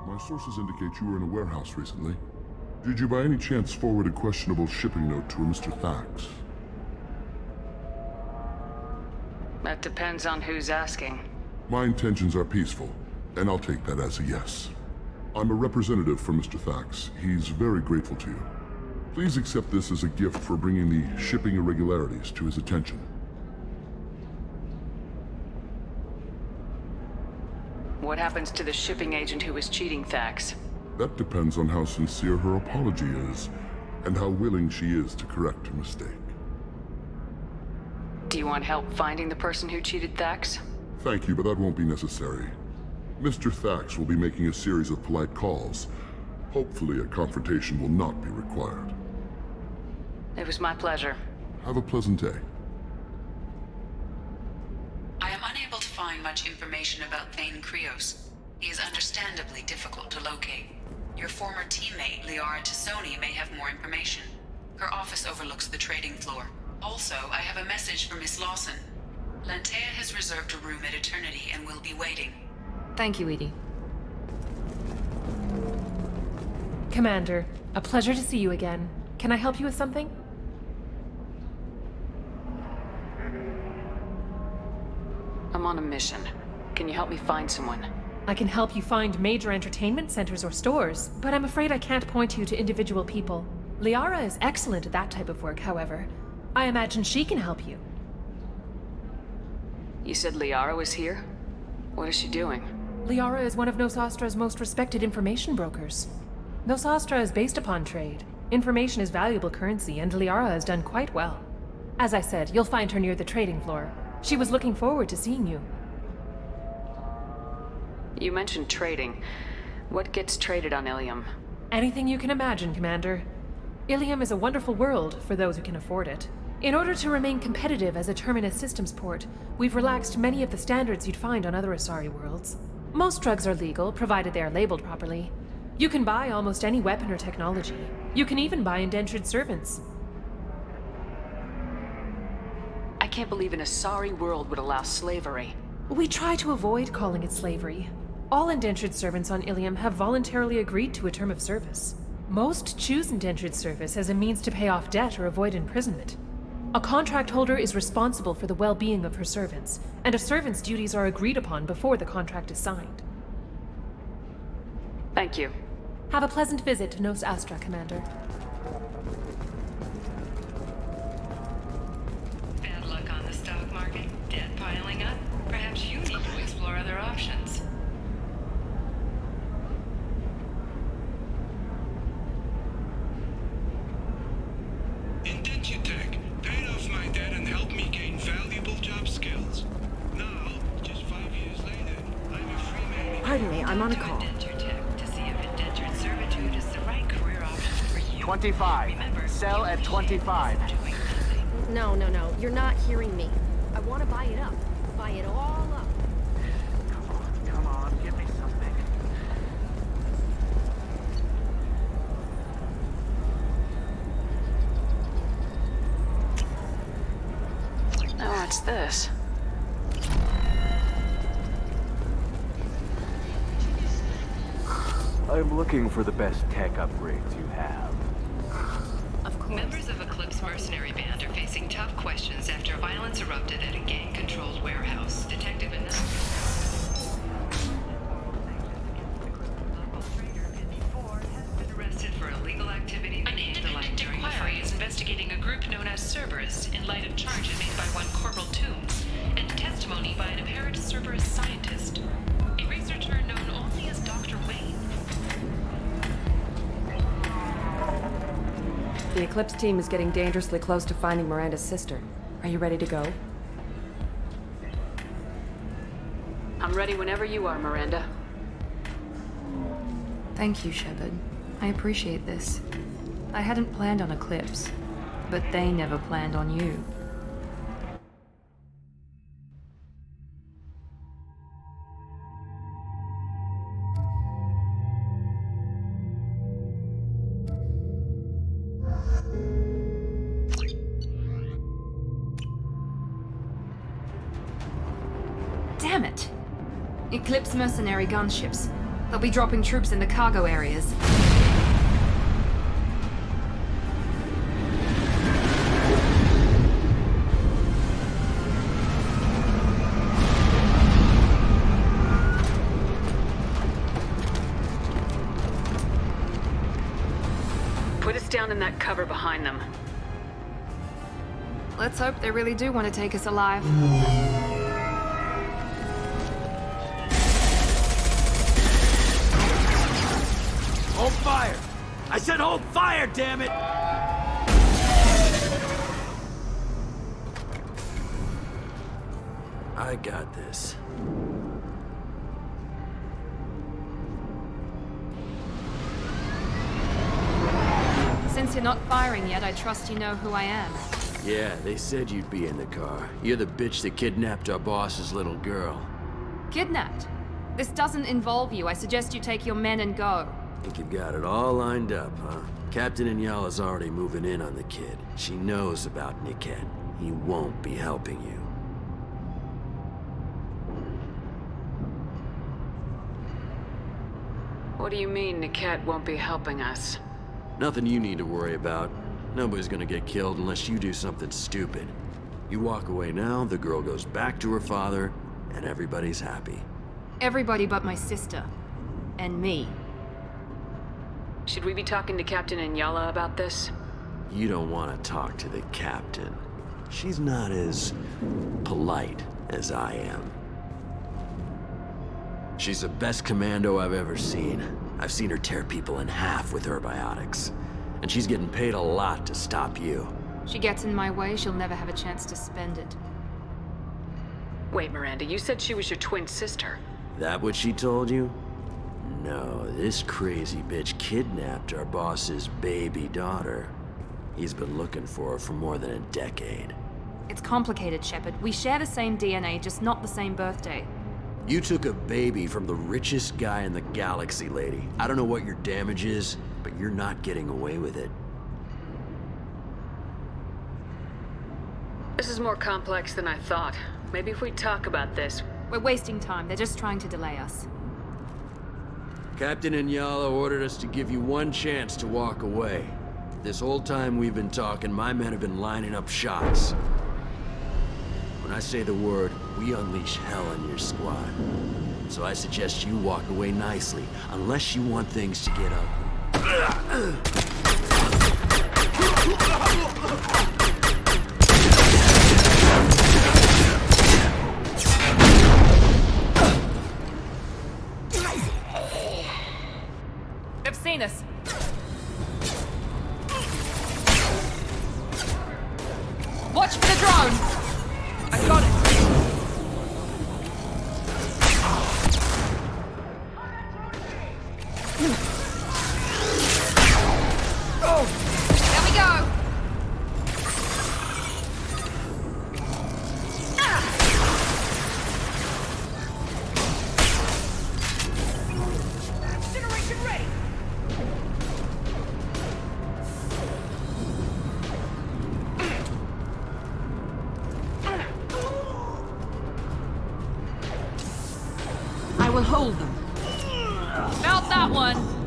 My sources indicate you were in a warehouse recently. Did you by any chance forward a questionable shipping note to a Mr. Thax? That depends on who's asking. My intentions are peaceful, and I'll take that as a yes. I'm a representative for Mr. Thax. He's very grateful to you. Please accept this as a gift for bringing the shipping irregularities to his attention. What happens to the shipping agent who was cheating Thax? That depends on how sincere her apology is, and how willing she is to correct her mistake. Do you want help finding the person who cheated Thax? Thank you, but that won't be necessary. Mr. Thax will be making a series of polite calls. Hopefully a confrontation will not be required. It was my pleasure. Have a pleasant day. I am unable to find much information about Thane Krios. He is understandably difficult to locate. Your former teammate, Liara Tassoni, may have more information. Her office overlooks the trading floor. Also, I have a message for Miss Lawson. Lantea has reserved a room at Eternity and will be waiting. Thank you, EDI. Commander, a pleasure to see you again. Can I help you with something? I'm on a mission. Can you help me find someone? I can help you find major entertainment centers or stores, but I'm afraid I can't point you to individual people. Liara is excellent at that type of work, however. I imagine she can help you. You said Liara was here? What is she doing? Liara is one of Nosastra's most respected information brokers. Nosastra is based upon trade. Information is valuable currency, and Liara has done quite well. As I said, you'll find her near the trading floor. She was looking forward to seeing you. You mentioned trading. What gets traded on Ilium? Anything you can imagine, Commander. Ilium is a wonderful world for those who can afford it. In order to remain competitive as a Terminus systems port, we've relaxed many of the standards you'd find on other Asari worlds. Most drugs are legal, provided they are labeled properly. You can buy almost any weapon or technology. You can even buy indentured servants. I can't believe an Asari world would allow slavery. We try to avoid calling it slavery. All indentured servants on Ilium have voluntarily agreed to a term of service. Most choose indentured service as a means to pay off debt or avoid imprisonment. A contract holder is responsible for the well-being of her servants, and a servant's duties are agreed upon before the contract is signed. Thank you. Have a pleasant visit to Nos Astra, Commander. Bad luck on the stock market, debt piling up. Perhaps you need to explore other options. I'm on a call. Indent your tech to see if indentured servitude is the right career option for you. 25. Remember, Sell at you 25. doing nothing. No. You're not hearing me. I want to buy it up. Buy it all up. Come on, give me something. Oh, what's this? I'm looking for the best tech upgrades you have. Of course. Members of Eclipse Mercenary Band are facing tough questions after violence erupted at a gang-controlled warehouse. Detective and local trader Penny Ford has been arrested for illegal activity. An independent inquiry is investigating a group known as Cerberus in light of charges made by one Corporal Toombs and testimony by an apparent Cerberus scientist, a researcher known only as Dr. Wayne. The Eclipse team is getting dangerously close to finding Miranda's sister. Are you ready to go? I'm ready whenever you are, Miranda. Thank you, Shepard. I appreciate this. I hadn't planned on Eclipse, but they never planned on you. Damn it! Eclipse mercenary gunships. They'll be dropping troops in the cargo areas. Put us down in that cover behind them. Let's hope they really do want to take us alive. Hold fire! I said hold fire, damn it! I got this. Since you're not firing yet, I trust you know who I am. Yeah, they said you'd be in the car. You're the bitch that kidnapped our boss's little girl. Kidnapped? This doesn't involve you. I suggest you take your men and go. Think you've got it all lined up, huh? Captain Inyala's already moving in on the kid. She knows about Niket. He won't be helping you. What do you mean Niket won't be helping us? Nothing you need to worry about. Nobody's gonna get killed unless you do something stupid. You walk away now, the girl goes back to her father, and everybody's happy. Everybody but my sister. And me. Should we be talking to Captain Inyala about this? You don't want to talk to the captain. She's not as polite as I am. She's the best commando I've ever seen. I've seen her tear people in half with herbiotics. And she's getting paid a lot to stop you. She gets in my way, she'll never have a chance to spend it. Wait, Miranda, you said she was your twin sister. That what she told you? No, this crazy bitch kidnapped our boss's baby daughter. He's been looking for her for more than a decade. It's complicated, Shepard. We share the same DNA, just not the same birthday. You took a baby from the richest guy in the galaxy, lady. I don't know what your damage is, but you're not getting away with it. This is more complex than I thought. Maybe if we talk about this. We're wasting time. They're just trying to delay us. Captain Inyala ordered us to give you one chance to walk away. This whole time we've been talking, my men have been lining up shots. When I say the word, we unleash hell on your squad. So I suggest you walk away nicely, unless you want things to get ugly. I've seen this. Watch for the drone! I got it! hold them. Felt that one.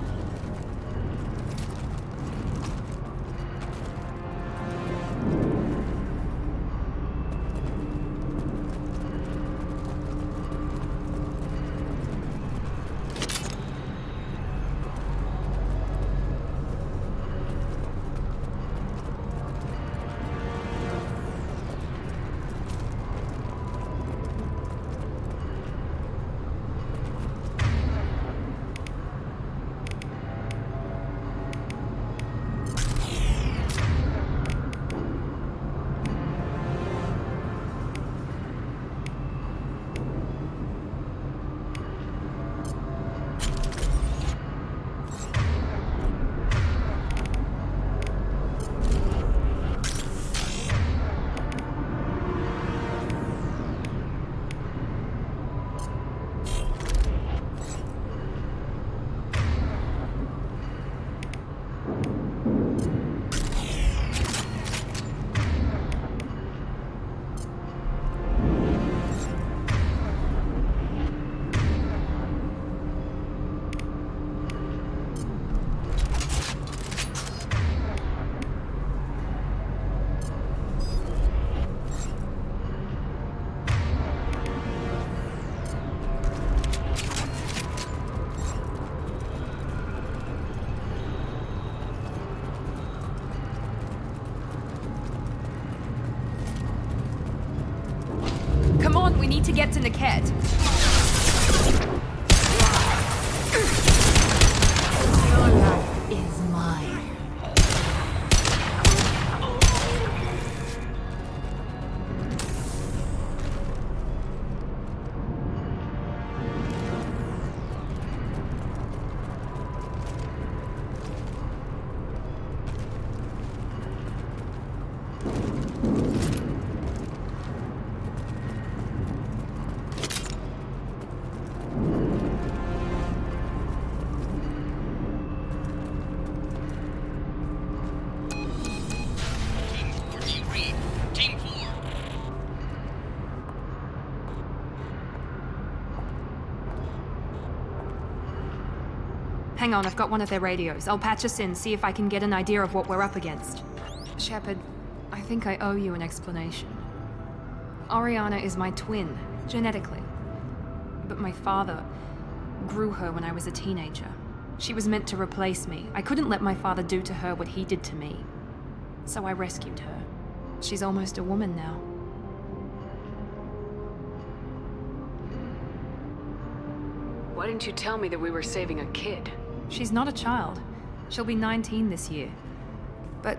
Come on, we need to get to Niket. Your life is mine. Hang on, I've got one of their radios. I'll patch us in, see if I can get an idea of what we're up against. Shepard, I think I owe you an explanation. Oriana is my twin, genetically. But my father grew her when I was a teenager. She was meant to replace me. I couldn't let my father do to her what he did to me. So I rescued her. She's almost a woman now. Why didn't you tell me that we were saving a kid? She's not a child. She'll be 19 this year. But,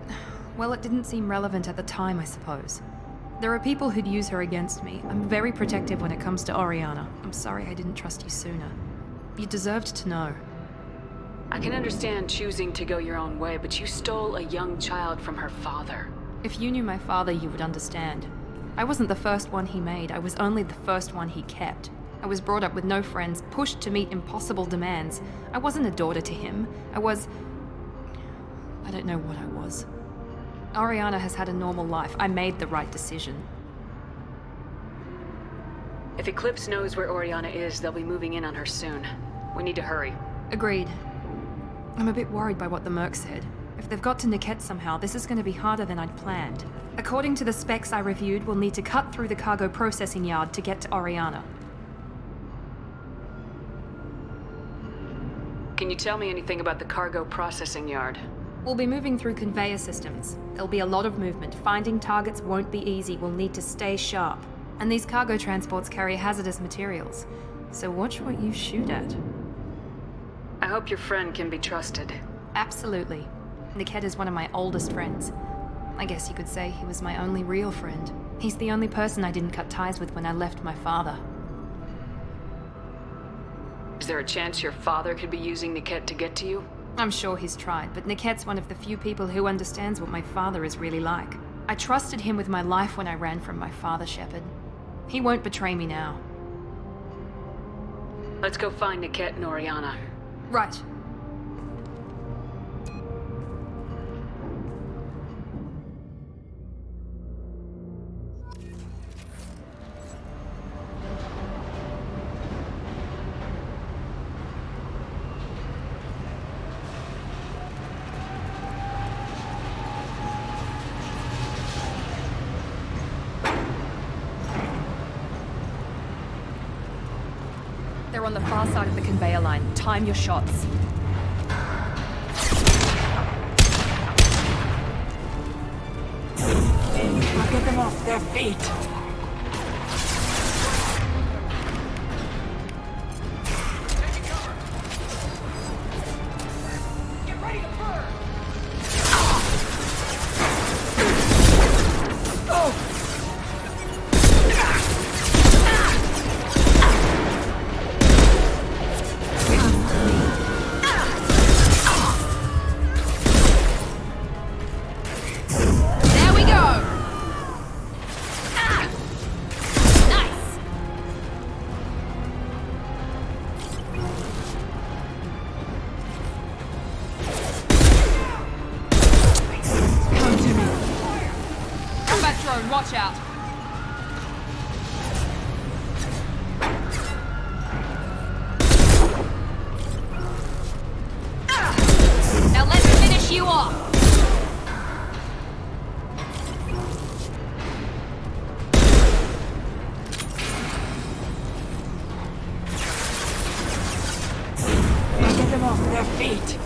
well, it didn't seem relevant at the time, I suppose. There are people who'd use her against me. I'm very protective when it comes to Oriana. I'm sorry I didn't trust you sooner. You deserved to know. I can understand choosing to go your own way, but you stole a young child from her father. If you knew my father, you would understand. I wasn't the first one he made. I was only the first one he kept. I was brought up with no friends, pushed to meet impossible demands. I wasn't a daughter to him. I don't know what I was. Oriana has had a normal life. I made the right decision. If Eclipse knows where Oriana is, they'll be moving in on her soon. We need to hurry. Agreed. I'm a bit worried by what the Merc said. If they've got to Niket somehow, this is going to be harder than I'd planned. According to the specs I reviewed, we'll need to cut through the cargo processing yard to get to Oriana. Can you tell me anything about the cargo processing yard? We'll be moving through conveyor systems. There'll be a lot of movement. Finding targets won't be easy. We'll need to stay sharp. And these cargo transports carry hazardous materials. So watch what you shoot at. I hope your friend can be trusted. Absolutely. Niket is one of my oldest friends. I guess you could say he was my only real friend. He's the only person I didn't cut ties with when I left my father. Is there a chance your father could be using Niket to get to you? I'm sure he's tried, but Niket's one of the few people who understands what my father is really like. I trusted him with my life when I ran from my father, Shepard. He won't betray me now. Let's go find Niket and Oriana. Right. on the far side of the conveyor line. Time your shots. I'll get them off their feet. Watch out. Now let's finish you off. Get them off their feet.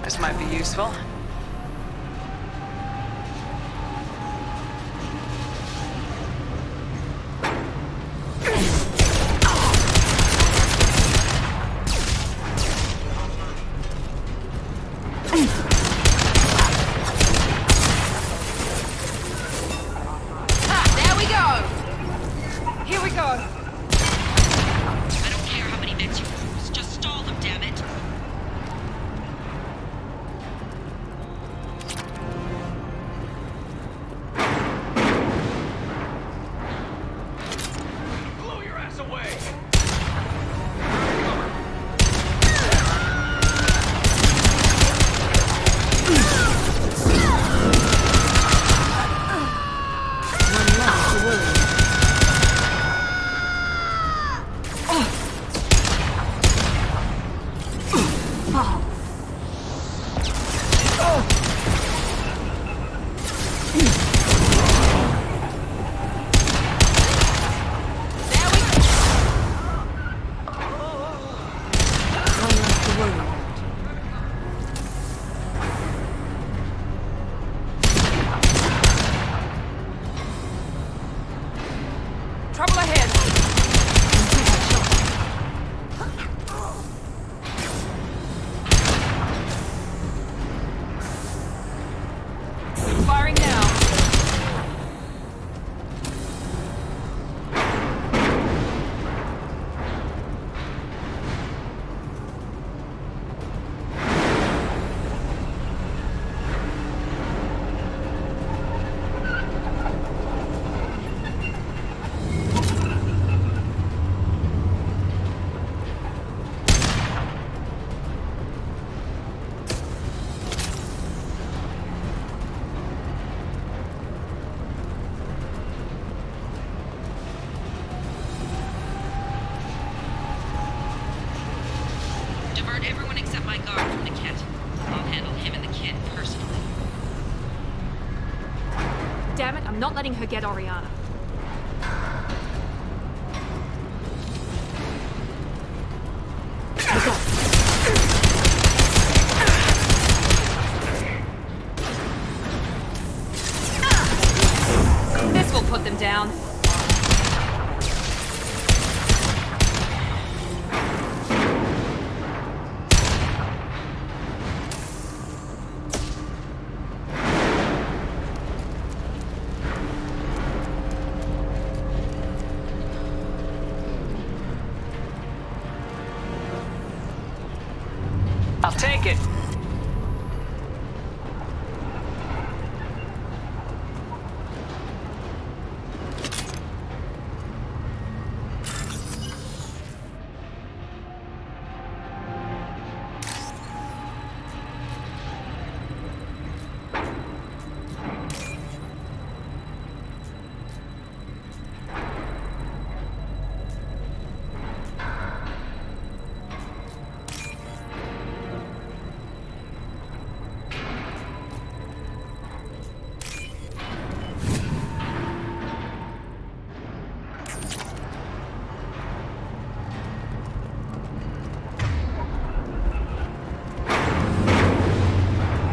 This might be useful. There we go! Here we go! I don't care how many mechs you use, just stall them, damn it! Blow your ass away! I'm not letting her get Oriana. This will put them down. I'll take it.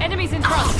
Enemies in front!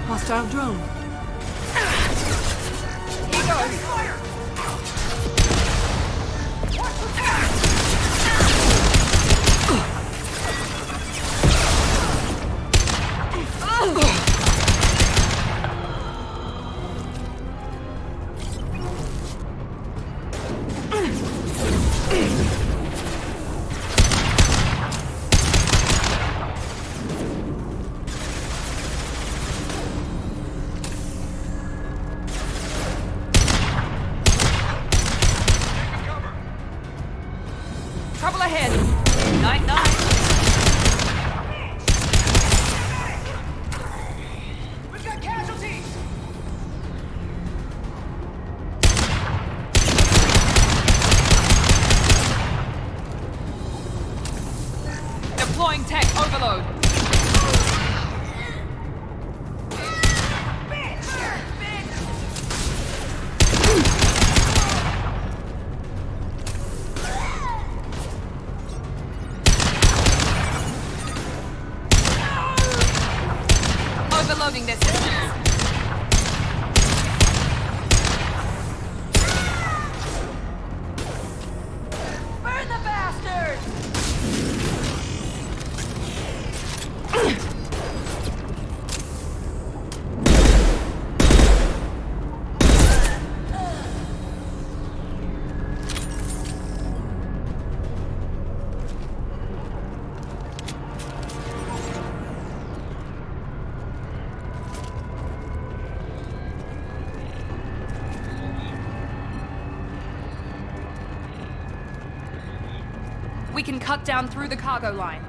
Hostile drone. Trouble ahead. Night, night. We've got casualties! Deploying tech overload. Overloading their systems. Burn the bastard! We can cut down through the cargo line.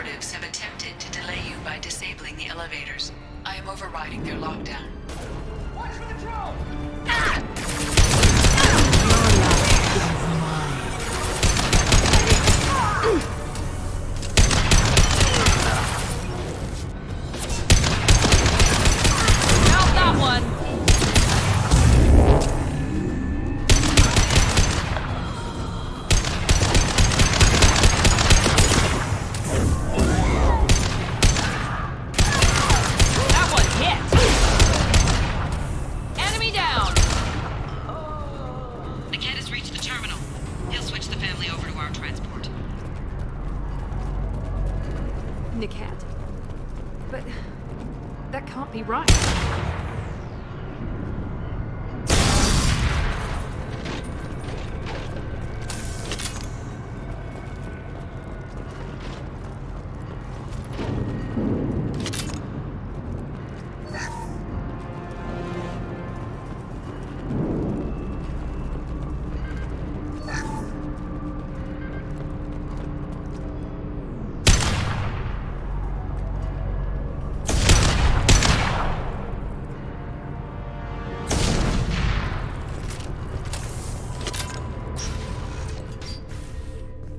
operatives have attempted to delay you by disabling the elevators. I am overriding their lockdown. Watch for the drone! Out that one! Niket. But that can't be right.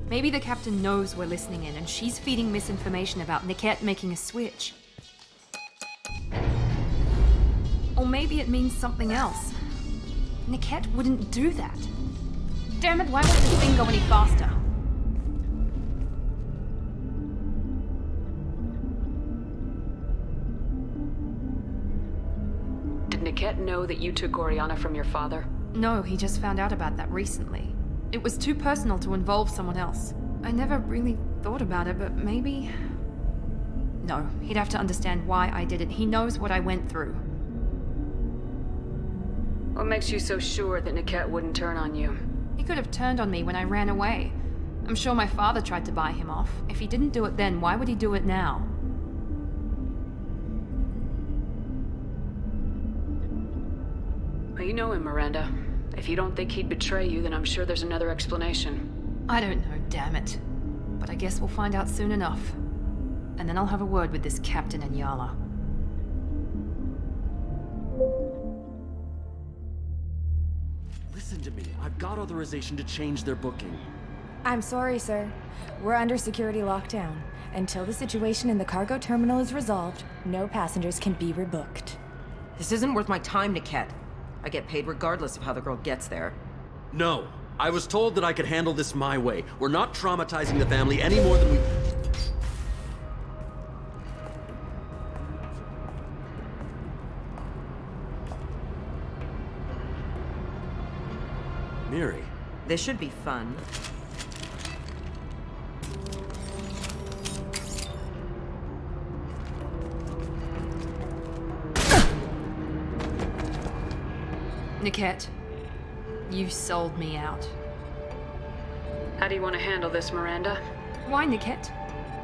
Maybe the captain knows we're listening in, and she's feeding misinformation about Niket making a switch. Or maybe it means something else. Niket wouldn't do that. Damn it, why won't this thing go any faster? Did Niket know that you took Oriana from your father? No, he just found out about that recently. It was too personal to involve someone else. I never really thought about it, but maybe... No, he'd have to understand why I did it. He knows what I went through. What makes you so sure that Niket wouldn't turn on you? He could have turned on me when I ran away. I'm sure my father tried to buy him off. If he didn't do it then, why would he do it now? Well, you know him, Miranda. If you don't think he'd betray you, then I'm sure there's another explanation. I don't know, damn it. But I guess we'll find out soon enough. And then I'll have a word with this captain and Yala. Listen to me. I've got authorization to change their booking. I'm sorry, sir. We're under security lockdown. Until the situation in the cargo terminal is resolved, no passengers can be rebooked. This isn't worth my time, Niket. I get paid regardless of how the girl gets there. No. I was told that I could handle this my way. We're not traumatizing the family any more than we... Miri. This should be fun. Niket, you sold me out. How do you want to handle this, Miranda? Why, Niket?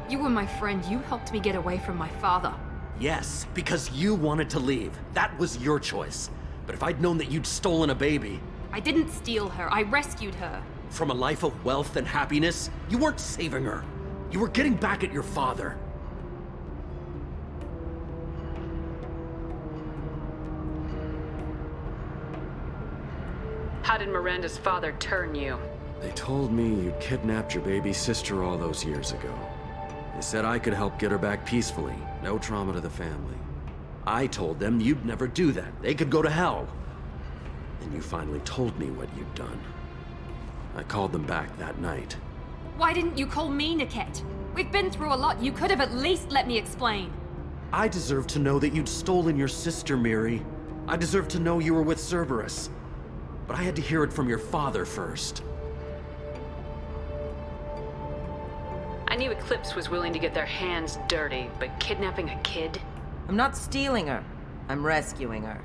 You were my friend. You helped me get away from my father. Yes, because you wanted to leave. That was your choice. But if I'd known that you'd stolen a baby... I didn't steal her. I rescued her. From a life of wealth and happiness, you weren't saving her. You were getting back at your father. How did Miranda's father turn you? They told me you kidnapped your baby sister all those years ago. They said I could help get her back peacefully. No trauma to the family. I told them you'd never do that. They could go to hell. And you finally told me what you'd done. I called them back that night. Why didn't you call me, Niket? We've been through a lot. You could have at least let me explain. I deserve to know that you'd stolen your sister, Miri. I deserve to know you were with Cerberus. But I had to hear it from your father first. I knew Eclipse was willing to get their hands dirty, but kidnapping a kid? I'm not stealing her. I'm rescuing her.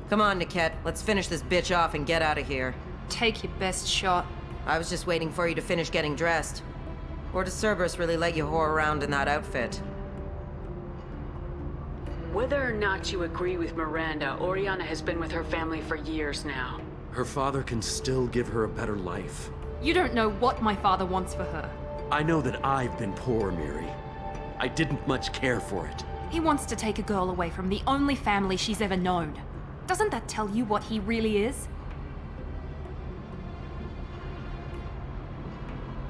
Come on, Niket. Let's finish this bitch off and get out of here. Take your best shot. I was just waiting for you to finish getting dressed. Or does Cerberus really let you whore around in that outfit? Whether or not you agree with Miranda, Oriana has been with her family for years now. Her father can still give her a better life. You don't know what my father wants for her. I know that I've been poor, Miri. I didn't much care for it. He wants to take a girl away from the only family she's ever known. Doesn't that tell you what he really is?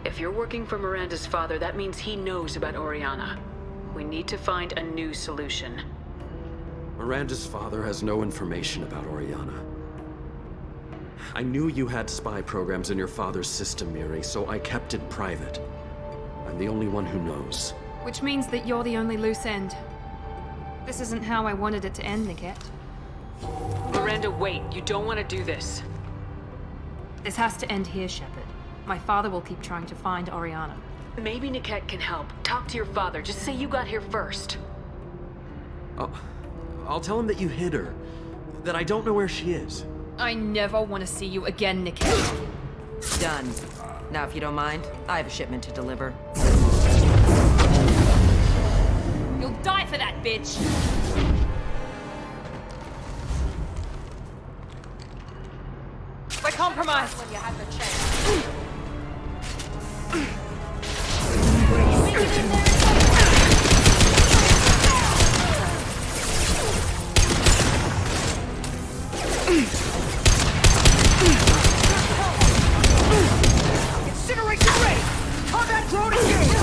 If you're working for Miranda's father, that means he knows about Oriana. We need to find a new solution. Miranda's father has no information about Oriana. I knew you had spy programs in your father's system, Miri, so I kept it private. I'm the only one who knows. Which means that you're the only loose end. This isn't how I wanted it to end, Niket. Miranda, wait. You don't want to do this. This has to end here, Shepard. My father will keep trying to find Oriana. Maybe Niket can help. Talk to your father. Just say you got here first. I'll tell him that you hid her. That I don't know where she is. I never want to see you again, Niket. Done. Now, if you don't mind, I have a shipment to deliver. You'll die for that, bitch! We're compromised! When you had the chance. Incineration ready! Combat drone engaged!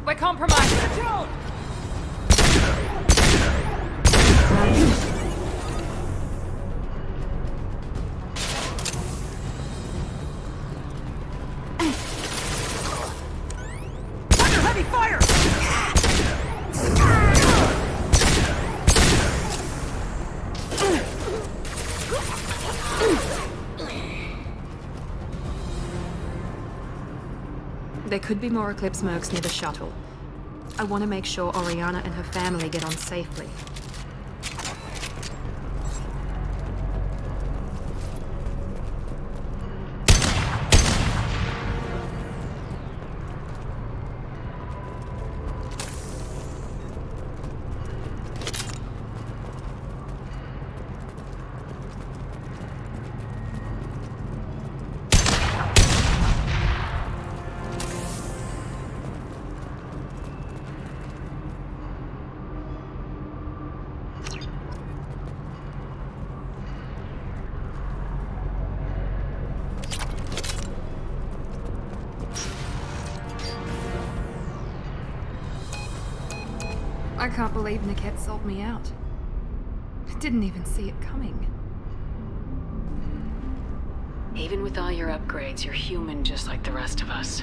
We're compromised! Under heavy fire! There could be more Eclipse mercs near the shuttle. I want to make sure Oriana and her family get on safely. I can't believe Niket sold me out. I didn't even see it coming. Even with all your upgrades, you're human just like the rest of us.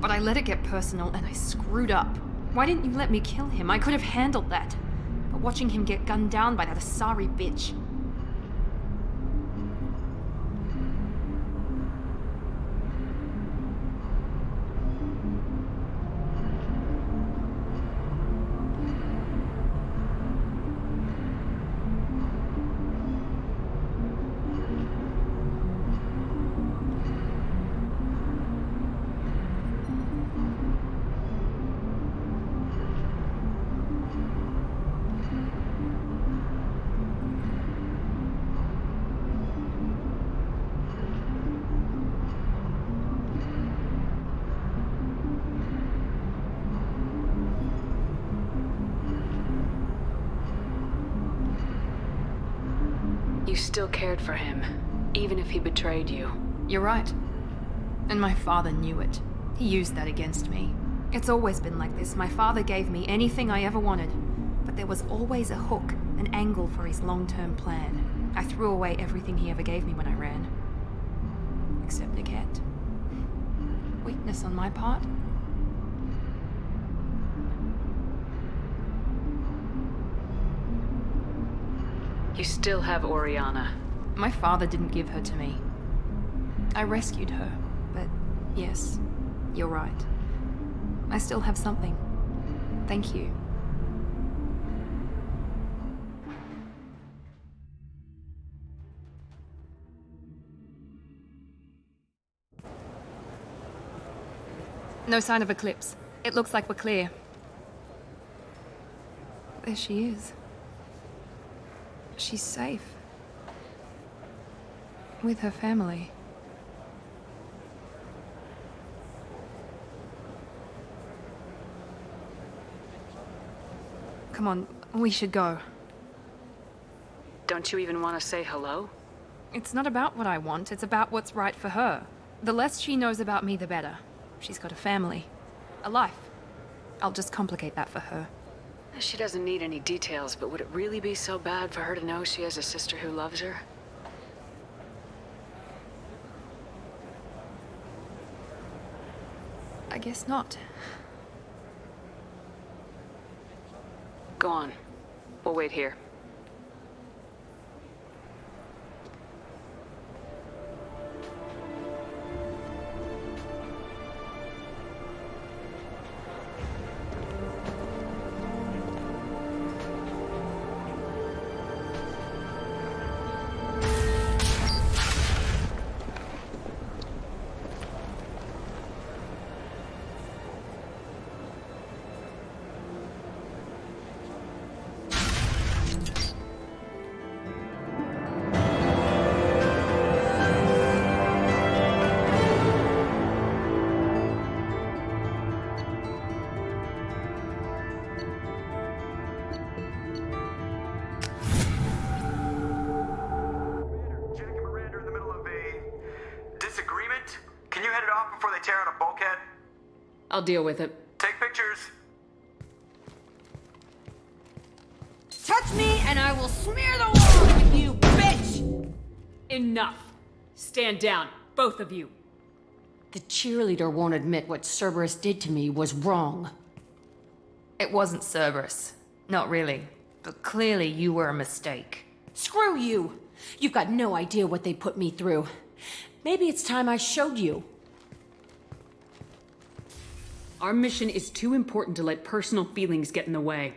But I let it get personal and I screwed up. Why didn't you let me kill him? I could have handled that. But watching him get gunned down by that Asari bitch. You still cared for him, even if he betrayed you. You're right. And my father knew it. He used that against me. It's always been like this. My father gave me anything I ever wanted. But there was always a hook, an angle for his long-term plan. I threw away everything he ever gave me when I ran. Except Niket. Weakness on my part. You still have Oriana. My father didn't give her to me. I rescued her, but yes, you're right. I still have something. Thank you. No sign of Eclipse. It looks like we're clear. There she is. She's safe. With her family. Come on, we should go. Don't you even want to say hello? It's not about what I want, it's about what's right for her. The less she knows about me, the better. She's got a family. A life. I'll just complicate that for her. She doesn't need any details, but would it really be so bad for her to know she has a sister who loves her? I guess not. Go on. We'll wait here. I'll deal with it. Take pictures. Touch me and I will smear the wall with you, bitch! Enough. Stand down, both of you. The cheerleader won't admit what Cerberus did to me was wrong. It wasn't Cerberus. Not really. But clearly you were a mistake. Screw you! You've got no idea what they put me through. Maybe it's time I showed you. Our mission is too important to let personal feelings get in the way.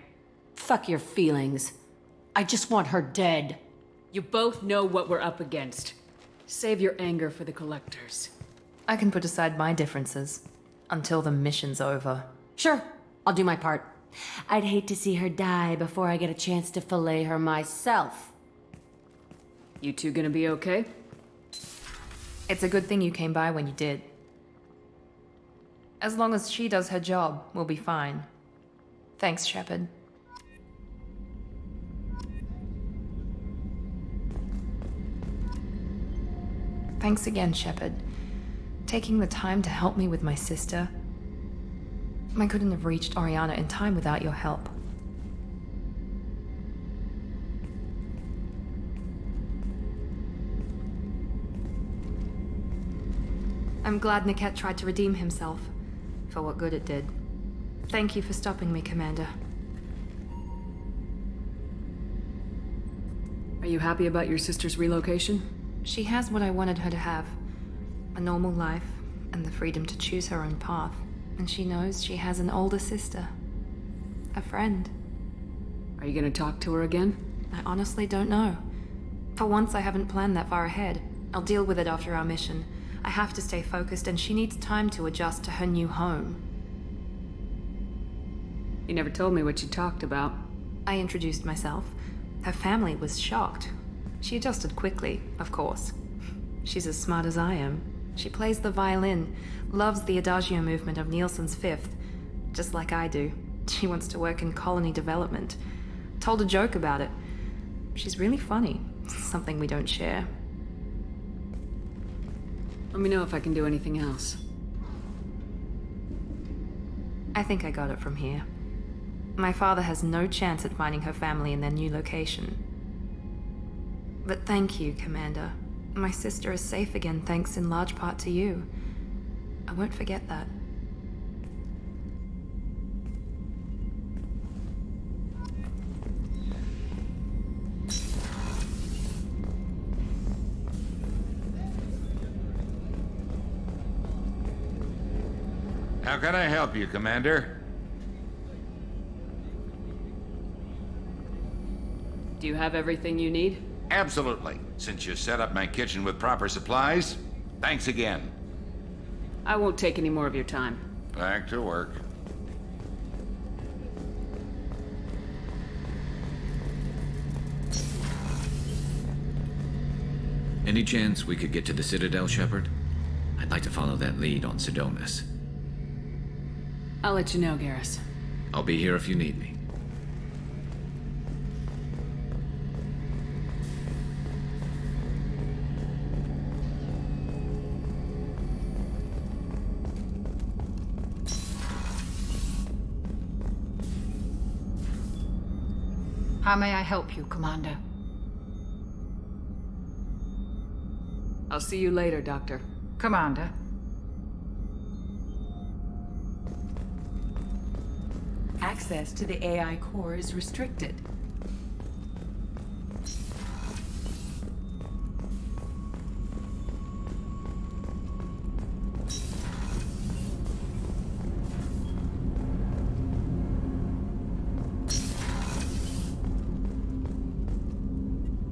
Fuck your feelings. I just want her dead. You both know what we're up against. Save your anger for the collectors. I can put aside my differences until the mission's over. Sure, I'll do my part. I'd hate to see her die before I get a chance to fillet her myself. You two gonna be okay? It's a good thing you came by when you did. As long as she does her job, we'll be fine. Thanks, Shepard. Thanks again, Shepard. Taking the time to help me with my sister. I couldn't have reached Oriana in time without your help. I'm glad Niket tried to redeem himself. For what good it did. Thank you for stopping me, Commander. Are you happy about your sister's relocation? She has what I wanted her to have. A normal life, and the freedom to choose her own path. And she knows she has an older sister. A friend. Are you gonna talk to her again? I honestly don't know. For once, I haven't planned that far ahead. I'll deal with it after our mission. I have to stay focused, and she needs time to adjust to her new home. You never told me what you talked about. I introduced myself. Her family was shocked. She adjusted quickly, of course. She's as smart as I am. She plays the violin, loves the Adagio movement of Nielsen's Fifth, just like I do. She wants to work in colony development. Told a joke about it. She's really funny. something we don't share. Let me know if I can do anything else. I think I got it from here. My father has no chance at finding her family in their new location. But thank you, Commander. My sister is safe again thanks in large part to you. I won't forget that. How can I help you, Commander? Do you have everything you need? Absolutely. Since you set up my kitchen with proper supplies, thanks again. I won't take any more of your time. Back to work. Any chance we could get to the Citadel, Shepard? I'd like to follow that lead on Sidonis. I'll let you know, Garrus. I'll be here if you need me. How may I help you, Commander? I'll see you later, Doctor. Commander. Access to the AI core is restricted.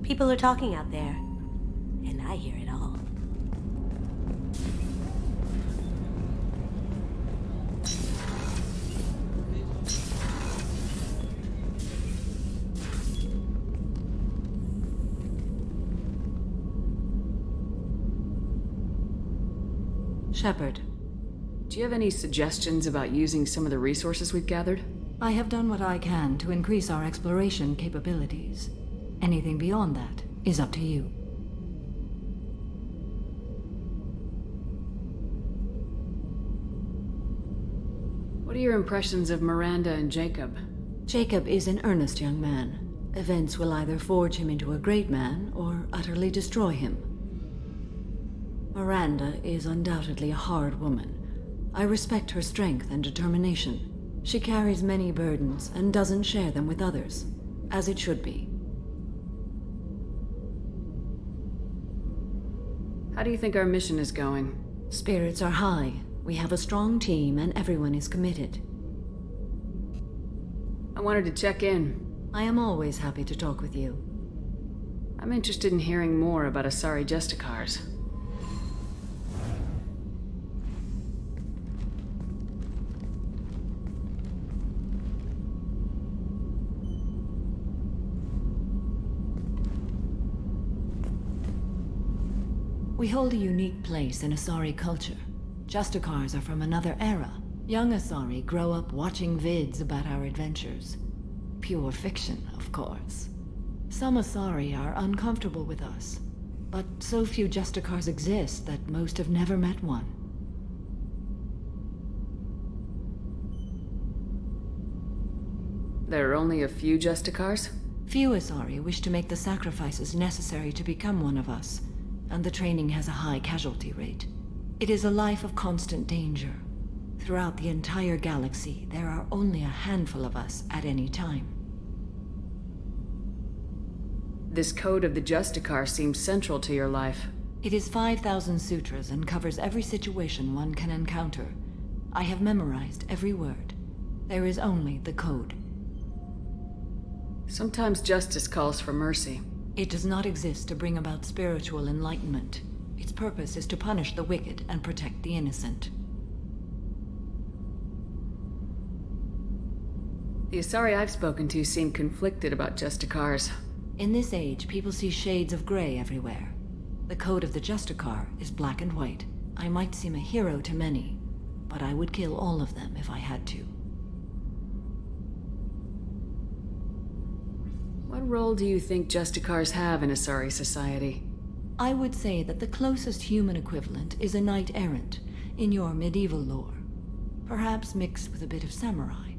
People are talking out there, and I hear it all. Shepard, do you have any suggestions about using some of the resources we've gathered? I have done what I can to increase our exploration capabilities. Anything beyond that is up to you. What are your impressions of Miranda and Jacob? Jacob is an earnest young man. Events will either forge him into a great man or utterly destroy him. Miranda is undoubtedly a hard woman. I respect her strength and determination. She carries many burdens and doesn't share them with others, as it should be. How do you think our mission is going? Spirits are high. We have a strong team and everyone is committed. I wanted to check in. I am always happy to talk with you. I'm interested in hearing more about Asari Justicars. We hold a unique place in Asari culture. Justicars are from another era. Young Asari grow up watching vids about our adventures. Pure fiction, of course. Some Asari are uncomfortable with us, but so few Justicars exist that most have never met one. There are only a few Justicars? Few Asari wish to make the sacrifices necessary to become one of us, and the training has a high casualty rate. It is a life of constant danger. Throughout the entire galaxy, there are only a handful of us at any time. This code of the Justicar seems central to your life. It is 5,000 sutras and covers every situation one can encounter. I have memorized every word. There is only the code. Sometimes justice calls for mercy. It does not exist to bring about spiritual enlightenment. Its purpose is to punish the wicked and protect the innocent. The Asari I've spoken to seem conflicted about Justicars. In this age, people see shades of gray everywhere. The code of the Justicar is black and white. I might seem a hero to many, but I would kill all of them if I had to. What role do you think Justicars have in Asari society? I would say that the closest human equivalent is a knight errant in your medieval lore. Perhaps mixed with a bit of samurai.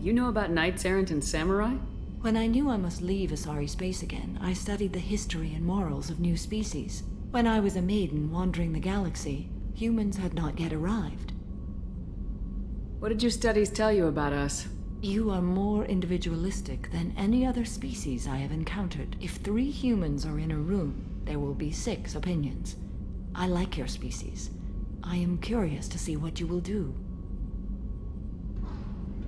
You know about knights errant and samurai? When I knew I must leave Asari space again, I studied the history and morals of new species. When I was a maiden wandering the galaxy, humans had not yet arrived. What did your studies tell you about us? You are more individualistic than any other species I have encountered. If 3 humans are in a room, there will be 6 opinions. I like your species. I am curious to see what you will do.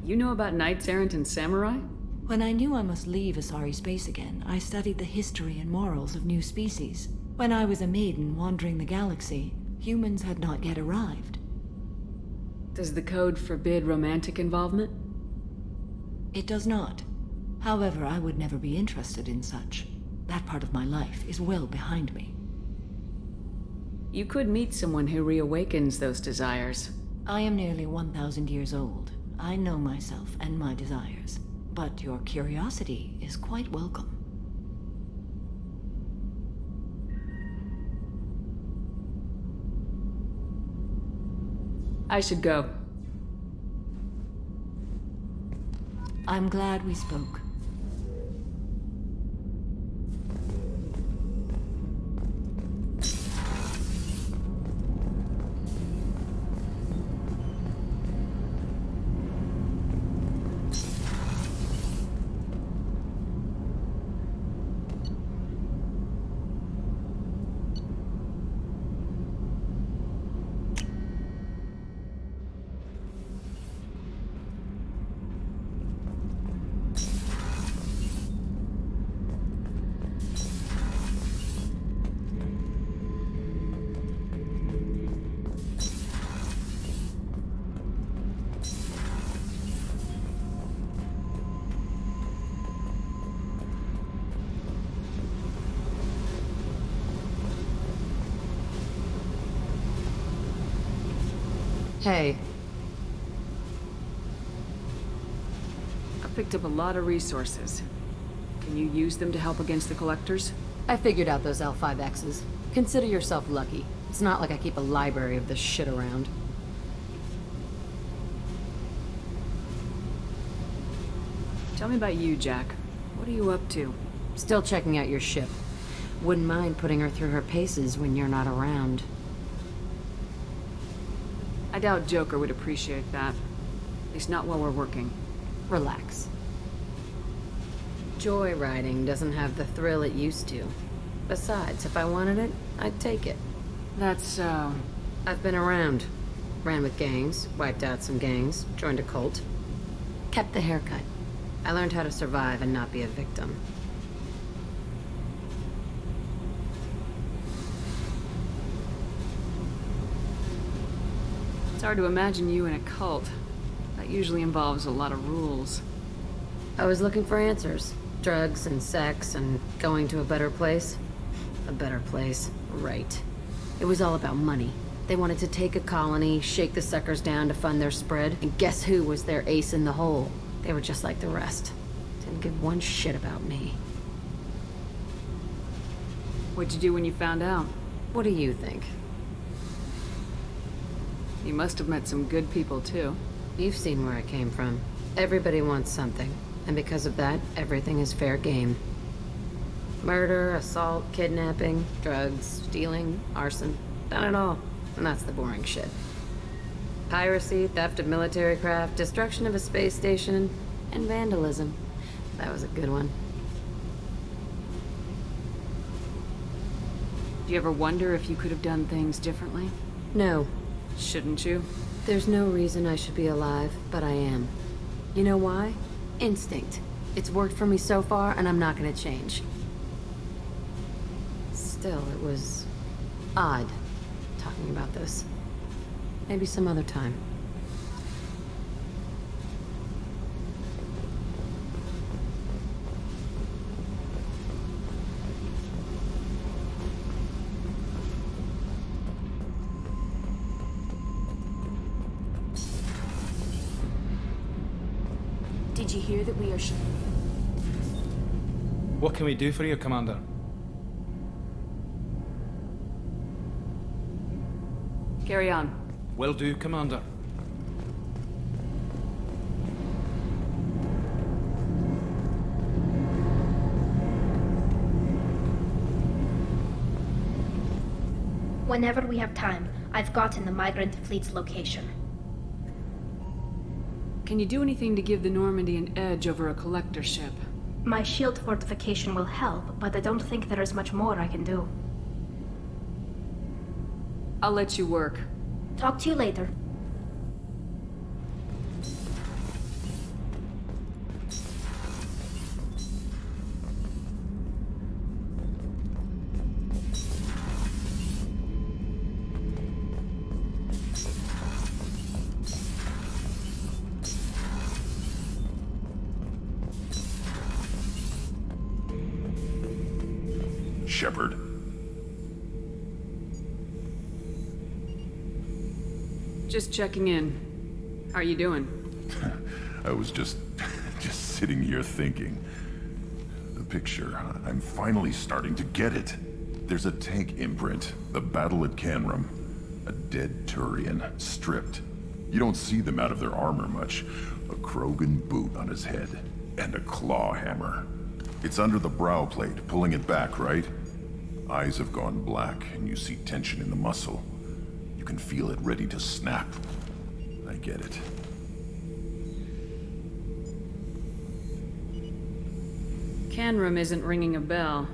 You know about knights errant and samurai? When I knew I must leave Asari space again, I studied the history and morals of new species. When I was a maiden wandering the galaxy, humans had not yet arrived. Does the code forbid romantic involvement? It does not. However, I would never be interested in such. That part of my life is well behind me. You could meet someone who reawakens those desires. I am nearly 1,000 years old. I know myself and my desires. But your curiosity is quite welcome. I should go. I'm glad we spoke. Hey. I picked up a lot of resources. Can you use them to help against the Collectors? I figured out those L5Xs. Consider yourself lucky. It's not like I keep a library of this shit around. Tell me about you, Jack. What are you up to? Still checking out your ship. Wouldn't mind putting her through her paces when you're not around. I doubt Joker would appreciate that. At least not while we're working. Relax. Joyriding doesn't have the thrill it used to. Besides, if I wanted it, I'd take it. That's so... I've been around. Ran with gangs, wiped out some gangs, joined a cult. Kept the haircut. I learned how to survive and not be a victim. It's hard to imagine you in a cult. That usually involves a lot of rules. I was looking for answers. Drugs and sex and going to a better place. A better place, right. It was all about money. They wanted to take a colony, shake the suckers down to fund their spread, and guess who was their ace in the hole? They were just like the rest. Didn't give one shit about me. What'd you do when you found out? What do you think? You must have met some good people, too. You've seen where I came from. Everybody wants something, and because of that, everything is fair game. Murder, assault, kidnapping, drugs, stealing, arson. Done it all. And that's the boring shit. Piracy, theft of military craft, destruction of a space station, and vandalism. That was a good one. Do you ever wonder if you could have done things differently? No. Shouldn't you? There's no reason I should be alive, but I am. You know why? Instinct. It's worked for me so far, and I'm not gonna change. Still, it was odd talking about this. Maybe some other time. Did you hear that we are What can we do for you, Commander? Carry on. Will do, Commander. Whenever we have time, I've gotten the migrant fleet's location. Can you do anything to give the Normandy an edge over a collector ship? My shield fortification will help, but I don't think there is much more I can do. I'll let you work. Talk to you later. Shepard. Just checking in. How are you doing? I was just sitting here thinking. The picture, I'm finally starting to get it. There's a tank imprint, the battle at Canrum. A dead Turian, stripped. You don't see them out of their armor much. A Krogan boot on his head, and a claw hammer. It's under the brow plate, pulling it back, right? Eyes have gone black, and you see tension in the muscle. You can feel it ready to snap. I get it. Canrum isn't ringing a bell.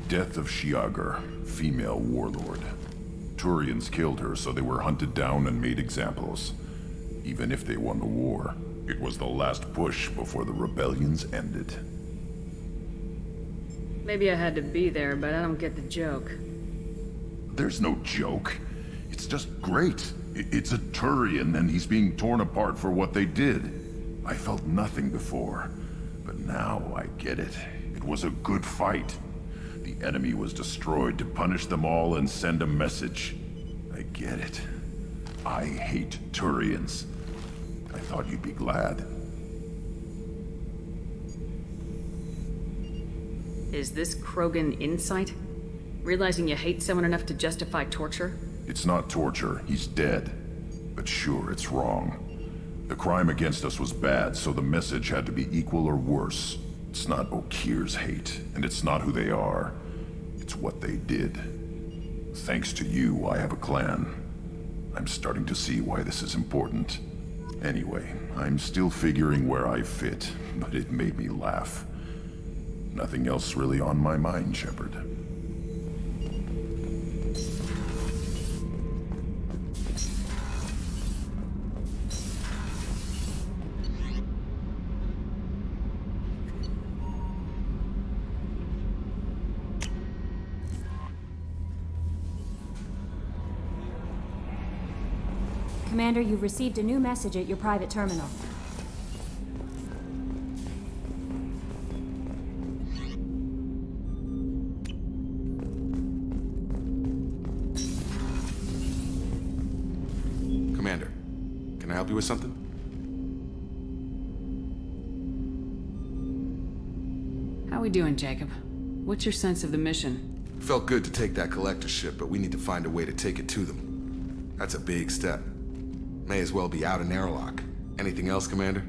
Death of Shiagar, female warlord. Turians killed her, so they were hunted down and made examples. Even if they won the war, it was the last push before the rebellions ended. Maybe I had to be there, but I don't get the joke. There's no joke. It's just great. It's a Turian, and he's being torn apart for what they did. I felt nothing before, but now I get it. It was a good fight. The enemy was destroyed to punish them all and send a message. I get it. I hate Turians. I thought you'd be glad. Is this Krogan insight? Realizing you hate someone enough to justify torture? It's not torture. He's dead. But sure, it's wrong. The crime against us was bad, so the message had to be equal or worse. It's not Okeer's hate, and it's not who they are. It's what they did. Thanks to you, I have a clan. I'm starting to see why this is important. Anyway, I'm still figuring where I fit, but it made me laugh. Nothing else really on my mind, Shepard. Commander, you've received a new message at your private terminal. Commander, can I help you with something? How we doing, Jacob? What's your sense of the mission? Felt good to take that collector ship, but we need to find a way to take it to them. That's a big step. May as well be out in airlock. Anything else, Commander?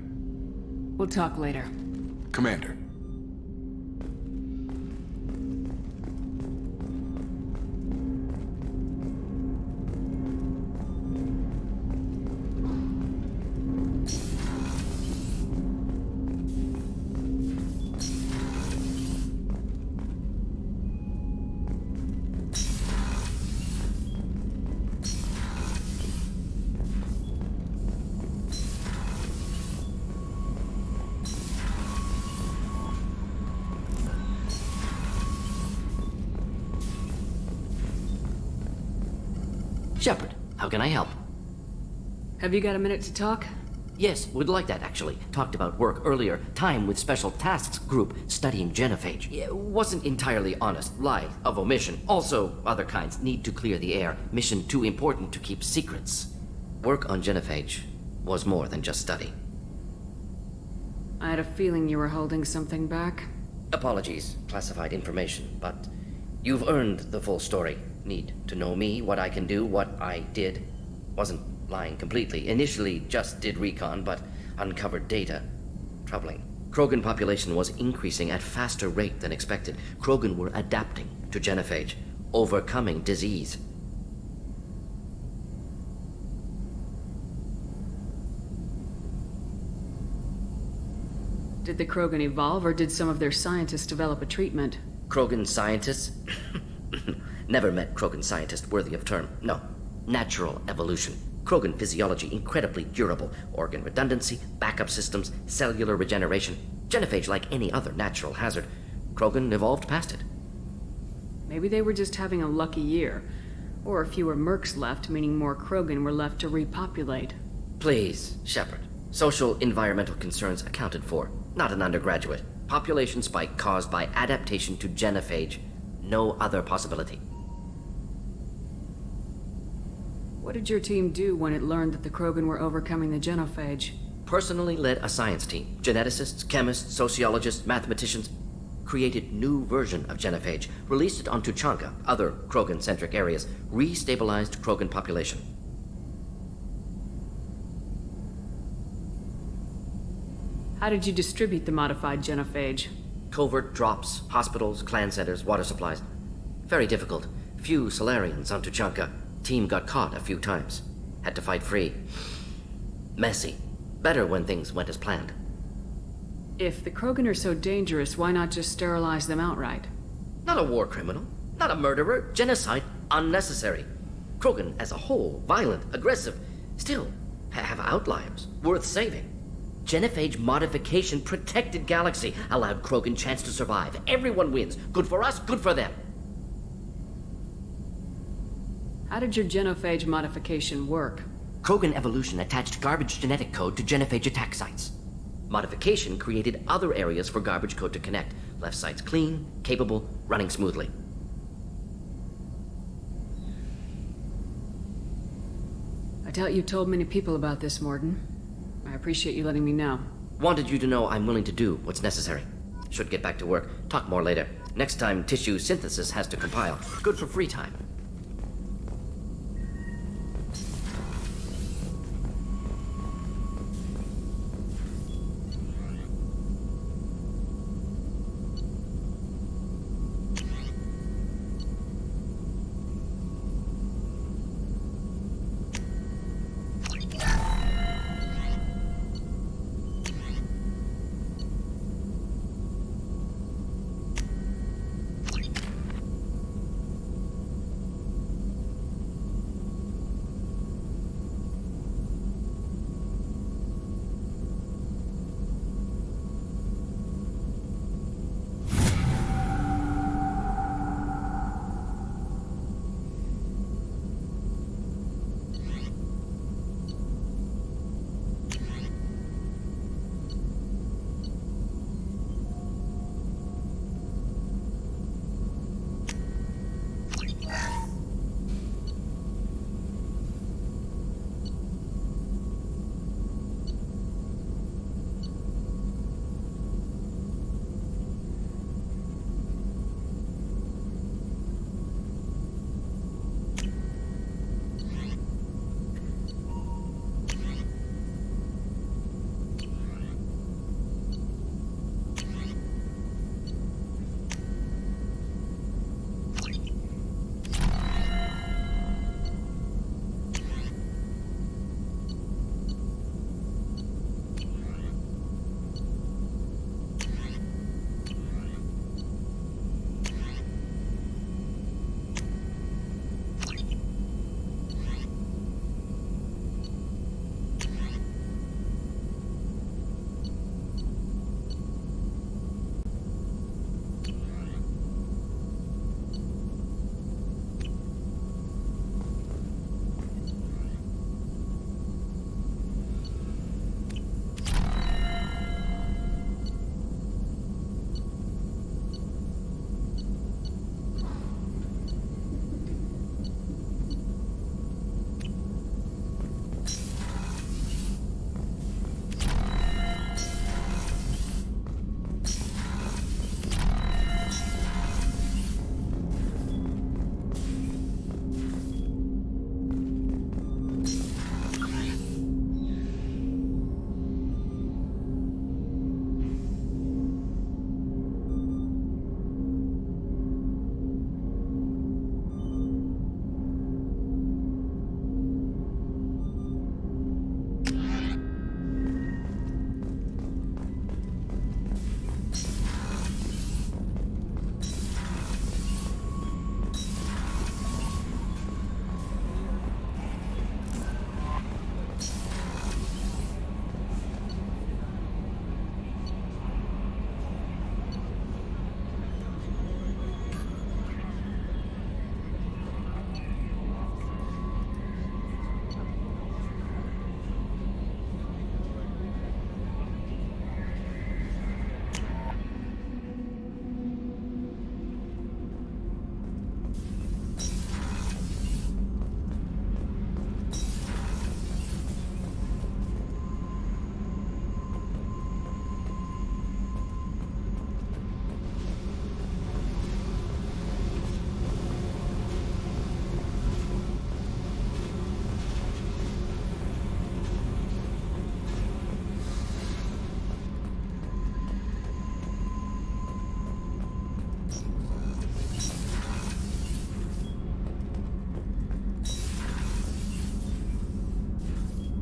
We'll talk later. Commander. Shepard, how can I help? Have you got a minute to talk? Yes, would like that actually. Talked about work earlier. Time with Special Tasks Group studying genophage. Yeah, wasn't entirely honest. Lie of omission. Also, other kinds. Need to clear the air. Mission too important to keep secrets. Work on genophage was more than just study. I had a feeling you were holding something back. Apologies, classified information, but you've earned the full story. Need to know me, what I can do, what I did. Wasn't lying completely. Initially just did recon, but uncovered data. Troubling. Krogan population was increasing at faster rate than expected. Krogan were adapting to genophage, overcoming disease. Did the Krogan evolve, or did some of their scientists develop a treatment? Krogan scientists? Never met Krogan scientist worthy of term. No. Natural evolution. Krogan physiology incredibly durable. Organ redundancy, backup systems, cellular regeneration. Genophage like any other natural hazard. Krogan evolved past it. Maybe they were just having a lucky year. Or fewer mercs left, meaning more Krogan were left to repopulate. Please, Shepard. Social environmental concerns accounted for. Not an undergraduate. Population spike caused by adaptation to genophage. No other possibility. What did your team do when it learned that the Krogan were overcoming the genophage? Personally led a science team. Geneticists, chemists, sociologists, mathematicians. Created new version of genophage. Released it on Tuchanka, other Krogan-centric areas. Restabilized Krogan population. How did you distribute the modified genophage? Covert drops, hospitals, clan centers, water supplies. Very difficult. Few Solarians on Tuchanka. Team got caught a few times. Had to fight free. Messy. Better when things went as planned. If the Krogan are so dangerous, why not just sterilize them outright? Not a war criminal. Not a murderer. Genocide. Unnecessary. Krogan as a whole, violent, aggressive. Still, have outliers. Worth saving. Genophage modification protected Galaxy. Allowed Krogan chance to survive. Everyone wins. Good for us, good for them. How did your genophage modification work? Krogan evolution attached garbage genetic code to genophage attack sites. Modification created other areas for garbage code to connect. Left sites clean, capable, running smoothly. I doubt you told many people about this, Mordin. I appreciate you letting me know. Wanted you to know I'm willing to do what's necessary. Should get back to work. Talk more later. Next time, tissue synthesis has to compile. Good for free time.